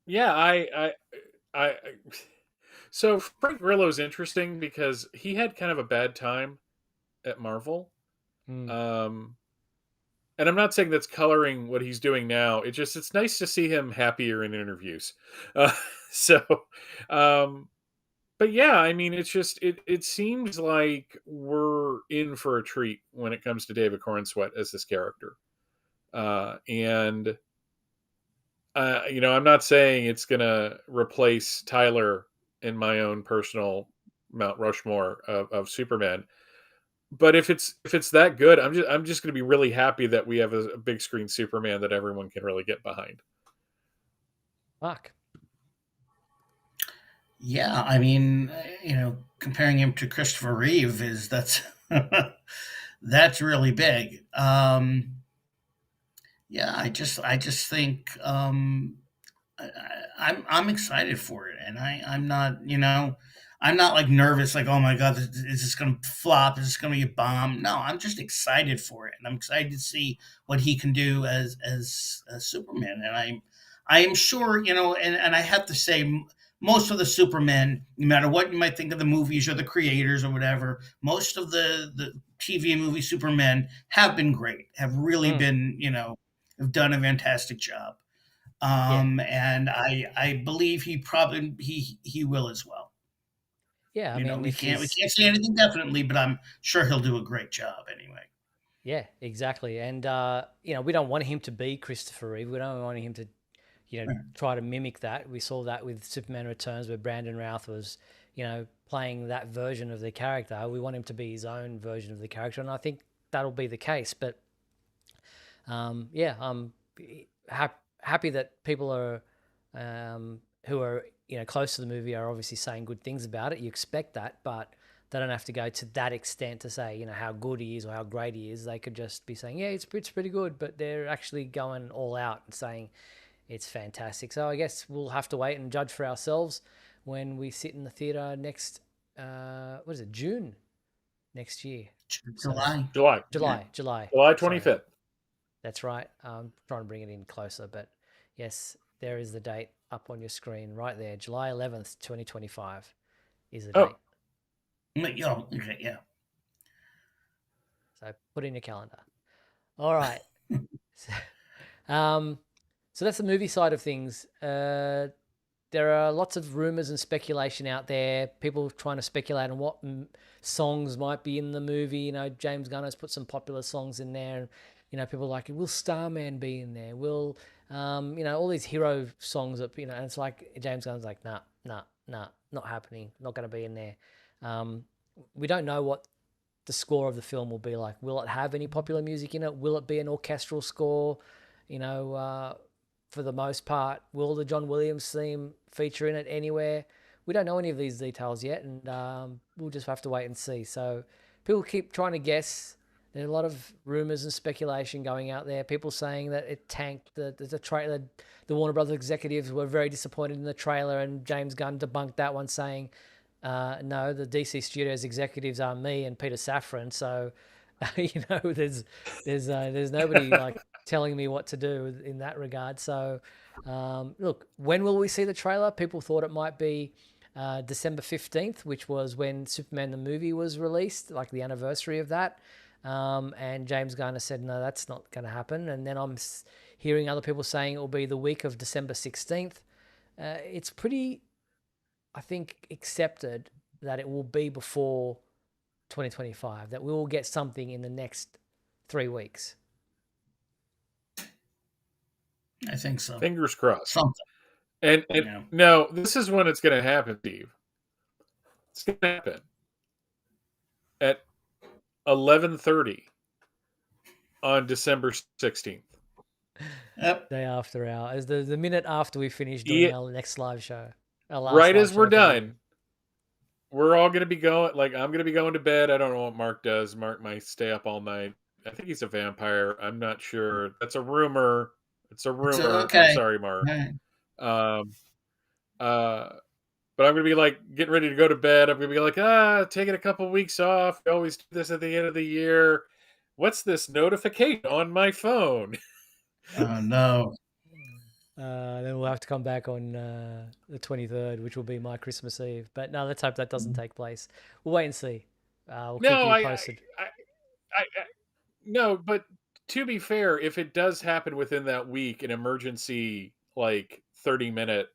Yeah, I so Frank Grillo's interesting because he had kind of a bad time at Marvel. And I'm not saying that's coloring what he's doing now. It's nice to see him happier in interviews. But yeah, I mean, it seems like we're in for a treat when it comes to David Corenswet as this character. I'm not saying it's going to replace Tyler in my own personal Mount Rushmore of Superman. But if it's that good, I'm just going to be really happy that we have a big screen Superman that everyone can really get behind.
Mark.
Yeah, I mean, comparing him to Christopher Reeve that's really big. Yeah, I just think I'm excited for it, and I'm not like nervous, like, oh my God, is this going to flop? Is this going to be a bomb? No, I'm just excited for it, and I'm excited to see what he can do as Superman, and I am sure, and I have to say, most of the Supermen, no matter what you might think of the movies or the creators or whatever, most of the TV and movie Supermen have been great, have really been, have done a fantastic job. And I believe he will as well.
Yeah, I mean,
we can't say anything definitely, but I'm sure he'll do a great job anyway.
Yeah, exactly. And we don't want him to be Christopher Reeve. We don't want him to, try to mimic that. We saw that with Superman Returns, where Brandon Routh was, playing that version of the character. We want him to be his own version of the character, and I think that'll be the case. But I'm happy that people are who are close to the movie are obviously saying good things about it. You expect that, but they don't have to go to that extent to say how good he is or how great he is. They could just be saying, yeah, it's pretty good, but they're actually going all out and saying it's fantastic. So I guess we'll have to wait and judge for ourselves when we sit in the theater next June next year.
July.
July 25th.
Sorry. That's right. I'm trying to bring it in closer, but yes, there is the date up on your screen right there. July 11th, 2025 is the date.
Oh, okay, yeah.
So put in your calendar. All right. So that's the movie side of things. There are lots of rumors and speculation out there. People trying to speculate on what songs might be in the movie. James Gunn has put some popular songs in there. People are like, will Starman be in there? Will, all these hero songs that, and it's like James Gunn's like, nah, not happening. Not going to be in there. We don't know what the score of the film will be like. Will it have any popular music in it? Will it be an orchestral score? For the most part, will the John Williams theme feature in it anywhere? We don't know any of these details yet, and we'll just have to wait and see. So people keep trying to guess. There's a lot of rumors and speculation going out there. People saying that it tanked. The trailer. The Warner Brothers executives were very disappointed in the trailer, and James Gunn debunked that one, saying, no, the DC Studios executives are me and Peter Safran. So, there's nobody like telling me what to do in that regard. So, look, when will we see the trailer? People thought it might be December 15th, which was when Superman the movie was released, like the anniversary of that. And James Gunn said, no, that's not going to happen. And then I'm hearing other people saying it will be the week of December 16th. It's pretty, I think, accepted that it will be before 2025, that we will get something in the next 3 weeks.
I think so.
Fingers crossed.
Something.
And no, this is when it's going to happen, Steve. It's going to happen at 11:30 on December 16th.
Yep.
Day after hour. As the minute after we finish doing our next live show.
Right as we're done, we're all going to be going, like, I'm going to be going to bed. I don't know what Mark does. Mark might stay up all night. I think he's a vampire. I'm not sure. That's a rumor. It's a rumor.
Okay.
I'm sorry, Mark.
Right.
But I'm going to be like getting ready to go to bed. I'm going to be like, taking a couple weeks off. We always do this at the end of the year. What's this notification on my phone?
Oh, no.
Then we'll have to come back on the 23rd, which will be my Christmas Eve. But no, let's hope that doesn't take place. We'll wait and see. We'll keep you posted.
No, but to be fair, if it does happen within that week, an emergency, like 30-minute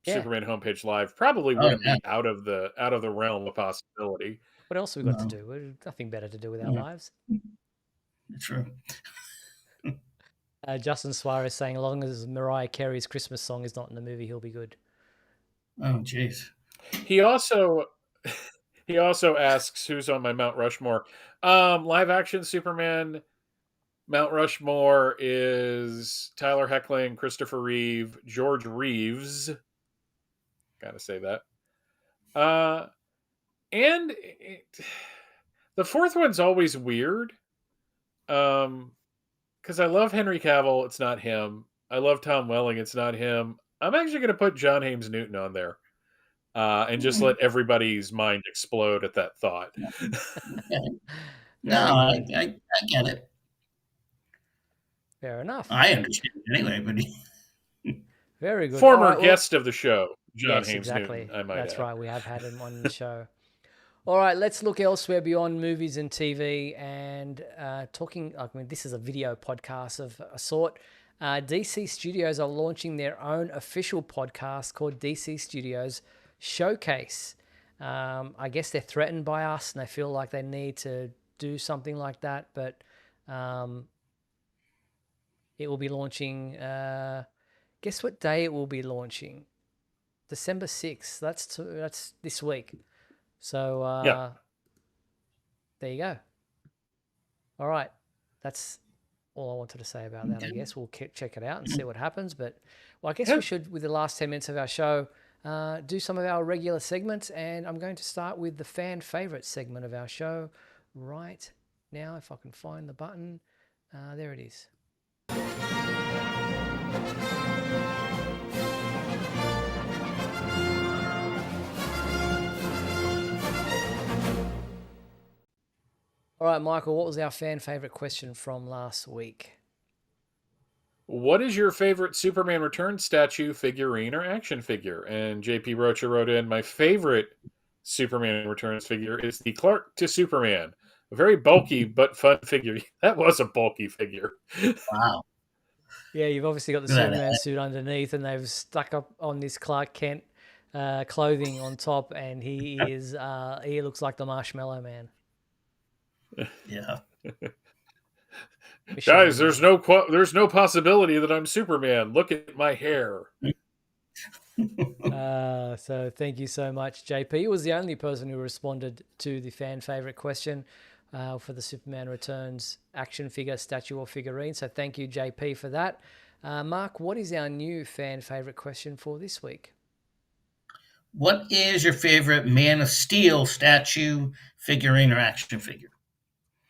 Superman homepage live probably wouldn't be out of the realm of possibility.
What else have we got to do? We've nothing better to do with our lives.
True.
Justin Suarez saying, as long as Mariah Carey's Christmas song is not in the movie, he'll be good.
Oh, jeez.
He also asks who's on my Mount Rushmore. Live action Superman Mount Rushmore is Tyler Hoechlin, Christopher Reeve, George Reeves. Gotta say that. And the fourth one's always weird. Because I love Henry Cavill, it's not him. I love Tom Welling, it's not him. I'm actually going to put John Hames Newton on there. And just let everybody's mind explode at that thought.
No, I get it.
Fair enough.
I understand it anyway, but
Very good.
Former
All right, well,
guest of the show, John
yes,
Haynes
exactly.
Newton, I might
That's
add.
right. We have had him on the show. All right, let's look elsewhere beyond movies and TV and talking. I mean, this is a video podcast of a sort. DC Studios are launching their own official podcast called DC Studios Showcase. I guess they're threatened by us and they feel like they need to do something like that, but it will be launching. Guess what day it will be launching? December 6th. That's this week. So there you go. All right. That's all I wanted to say about that, I guess. We'll check it out and see what happens. But, well, I guess we should, with the last 10 minutes of our show, do some of our regular segments. And I'm going to start with the fan favorite segment of our show right now, if I can find the button. There it is. All right, Michael, what was our fan favorite question from last week?
What is your favorite Superman Returns statue, figurine, or action figure? And JP Rocha wrote in, my favorite Superman Returns figure is the Clark to Superman. A very bulky but fun figure. That was a bulky figure.
Wow.
Yeah, you've obviously got the Superman suit underneath, and they've stuck up on this Clark Kent clothing on top, and he looks like the Marshmallow Man.
Yeah.
Guys, there's no possibility that I'm Superman. Look at my hair.
So thank you so much, JP. He was the only person who responded to the fan favorite question for the Superman Returns action figure, statue, or figurine. So thank you, JP, for that. Mark, what is our new fan favorite question for this week?
What is your favorite Man of Steel statue, figurine, or action figure?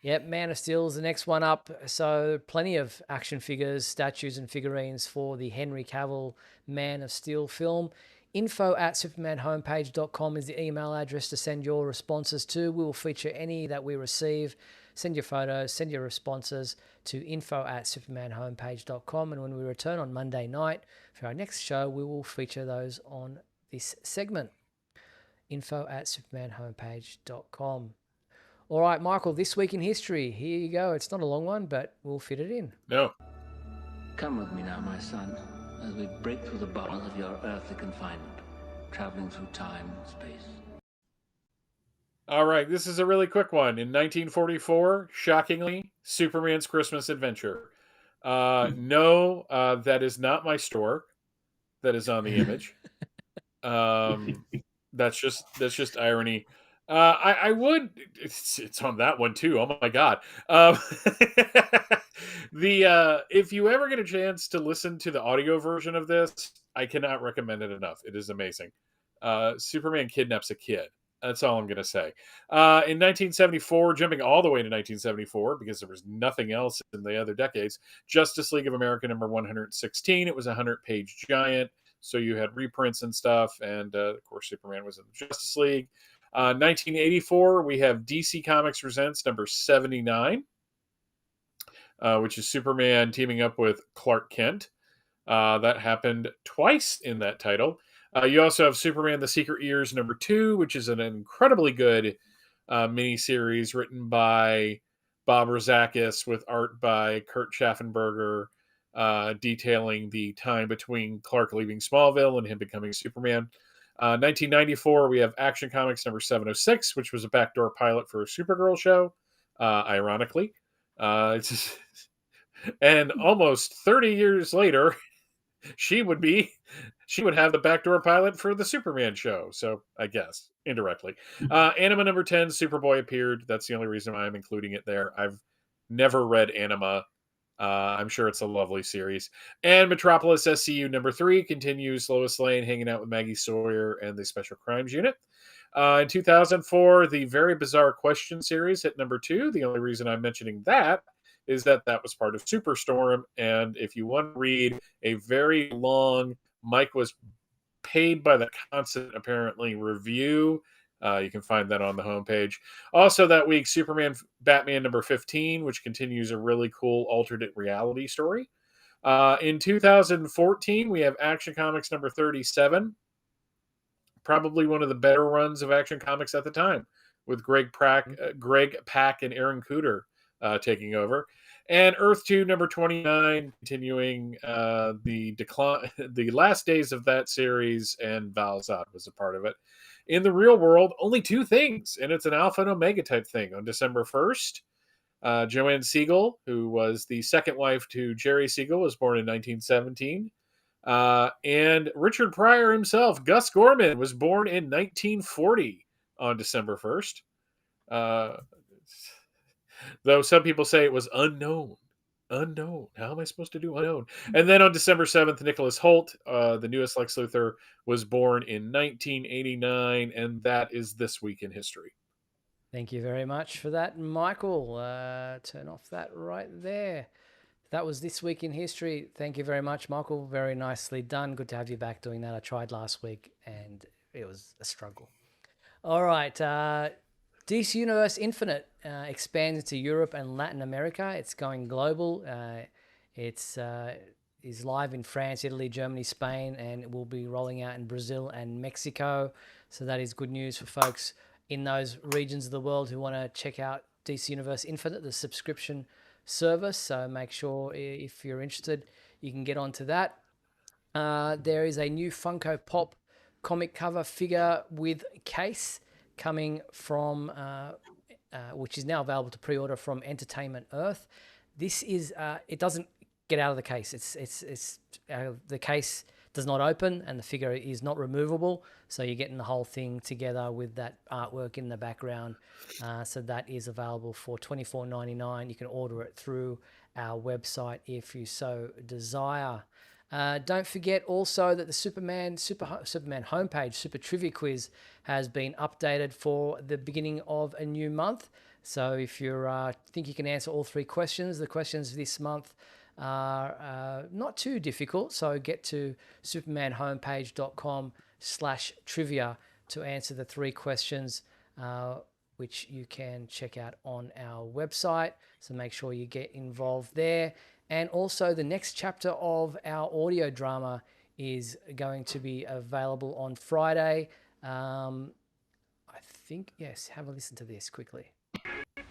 Yep, Man of Steel is the next one up. So plenty of action figures, statues, and figurines for the Henry Cavill Man of Steel film. info@supermanhomepage.com is the email address to send your responses to. We will feature any that we receive. Send your photos, send your responses to info@supermanhomepage.com. And when we return on Monday night for our next show, we will feature those on this segment. info@supermanhomepage.com. All right, Michael, this week in history. Here you go. It's not a long one, but we'll fit it in.
No.
Come with me now, my son, as we break through the bars of your earthly confinement, traveling through time and space.
All right, this is a really quick one. In 1944, shockingly, Superman's Christmas Adventure. No, that is not my store. That is on the image. That's just irony. I would. It's on that one too. Oh my god. If you ever get a chance to listen to the audio version of this, I cannot recommend it enough. It is amazing. Superman kidnaps a kid. That's all I'm going to say. In 1974, jumping all the way to 1974, because there was nothing else in the other decades, Justice League of America number 116. It was a 100-page giant. So you had reprints and stuff. And, of course, Superman was in the Justice League. 1984, we have DC Comics Presents number 79, which is Superman teaming up with Clark Kent. That happened twice in that title. You also have Superman The Secret Years number 2, which is an incredibly good miniseries written by Bob Rozakis with art by Kurt Schaffenberger, detailing the time between Clark leaving Smallville and him becoming Superman. 1994, we have Action Comics number 706, which was a backdoor pilot for a Supergirl show, ironically. And almost 30 years later, she would have the backdoor pilot for the Superman show. So I guess indirectly. Anima number 10, Superboy appeared. That's the only reason I'm including it there. I've never read Anima. I'm sure it's a lovely series. And Metropolis SCU number 3 continues Lois Lane hanging out with Maggie Sawyer and the Special Crimes Unit. In 2004, the Very Bizarre Question series hit number 2. The only reason I'm mentioning that is that was part of Superstorm. And if you want to read a very long, Mike was paid by the Constant, apparently, review, you can find that on the homepage. Also that week, Superman Batman number 15, which continues a really cool alternate reality story. In 2014, we have Action Comics number 37. Probably one of the better runs of Action Comics at the time, with Greg Pak and Aaron Cooter taking over. And Earth 2 number 29, continuing the decline, the last days of that series, and Val Zod was a part of it. In the real world, only 2 things, and it's an Alpha and Omega type thing. On December 1st, Joanne Siegel, who was the second wife to Jerry Siegel, was born in 1917. And Richard Pryor himself, Gus Gorman, was born in 1940 on December 1st. Though some people say it was unknown. Unknown. How am I supposed to do unknown? And then on December 7th, Nicholas Hoult, the newest Lex Luthor, was born in 1989, and that is this week in history.
Thank you very much for that, Michael. Turn off that right there. That was This Week in History. Thank you very much, Michael. Very nicely done. Good to have you back doing that. I tried last week, and it was a struggle. All right. DC Universe Infinite expands into Europe and Latin America. It's going global. It's is live in France, Italy, Germany, Spain, and it will be rolling out in Brazil and Mexico. So that is good news for folks in those regions of the world who want to check out DC Universe Infinite, the subscription service. So make sure if you're interested, you can get onto that. There is a new Funko Pop comic cover figure with case coming from, which is now available to pre-order from Entertainment Earth. This is, it doesn't get out of the case. It's the case does not open and the figure is not removable. So you're getting the whole thing together with that artwork in the background. So that is available for $24.99. You can order it through our website if you so desire. Don't forget also that the Superman homepage, Super Trivia Quiz, has been updated for the beginning of a new month. So if you think you can answer all 3 questions, the questions this month are not too difficult. So get to supermanhomepage.com/trivia to answer the 3 questions, which you can check out on our website. So make sure you get involved there. And also the next chapter of our audio drama is going to be available on Friday. I think, yes, have a listen to this quickly.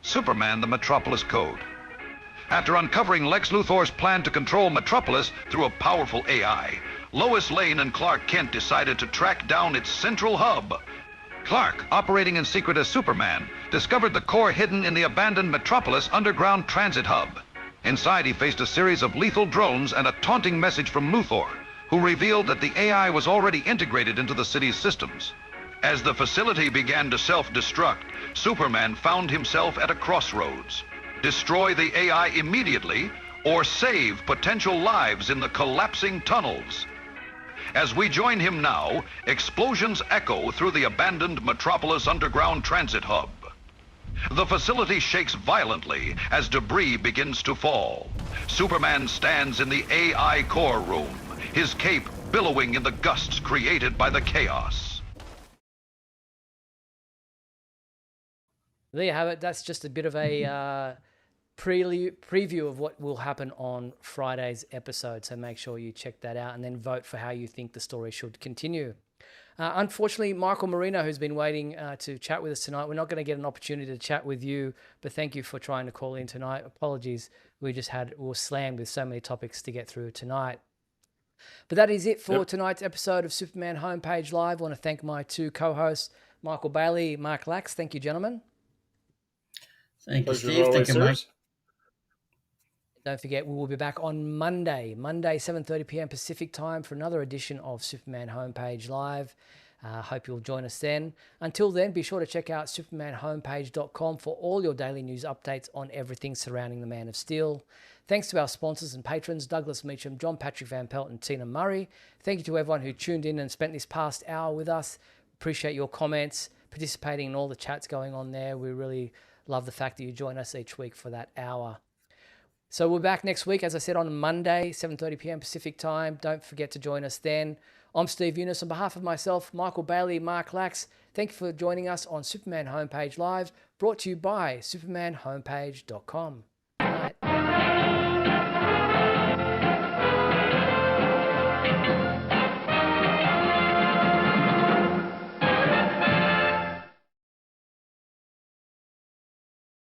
Superman, the Metropolis Code. After uncovering Lex Luthor's plan to control Metropolis through a powerful AI, Lois Lane and Clark Kent decided to track down its central hub. Clark, operating in secret as Superman, discovered the core hidden in the abandoned Metropolis underground transit hub. Inside, he faced a series of lethal drones and a taunting message from Luthor, who revealed that the AI was already integrated into the city's systems. As the facility began to self-destruct, Superman found himself at a crossroads. Destroy the AI immediately or save potential lives in the collapsing tunnels. As we join him now, explosions echo through the abandoned Metropolis underground transit hub. The facility shakes violently as debris begins to fall. Superman stands in the AI core room, his cape billowing in the gusts created by the chaos.
There you have it. That's just a bit of a preview of what will happen on Friday's episode. So make sure you check that out and then vote for how you think the story should continue. Unfortunately, Michael Marino, who's been waiting to chat with us tonight, we're not going to get an opportunity to chat with you, but thank you for trying to call in tonight. Apologies, we were slammed with so many topics to get through tonight. But that is it for tonight's episode of Superman Homepage Live. I want to thank my 2 co-hosts, Michael Bailey, Mark Lax. Thank you, gentlemen.
Thank you, Steve. Thank you, Mike.
Don't forget, we will be back on Monday, 7:30 p.m. Pacific time for another edition of Superman Homepage Live. Hope you'll join us then. Until then, be sure to check out supermanhomepage.com for all your daily news updates on everything surrounding the Man of Steel. Thanks to our sponsors and patrons, Douglas Meacham, John Patrick Van Pelt, and Tina Murray. Thank you to everyone who tuned in and spent this past hour with us. Appreciate your comments, participating in all the chats going on there. We really love the fact that you join us each week for that hour. So we're back next week, as I said, on Monday, 7:30 p.m. Pacific time. Don't forget to join us then. I'm Steve Eunice. On behalf of myself, Michael Bailey, Mark Lax, thank you for joining us on Superman Homepage Live, brought to you by supermanhomepage.com.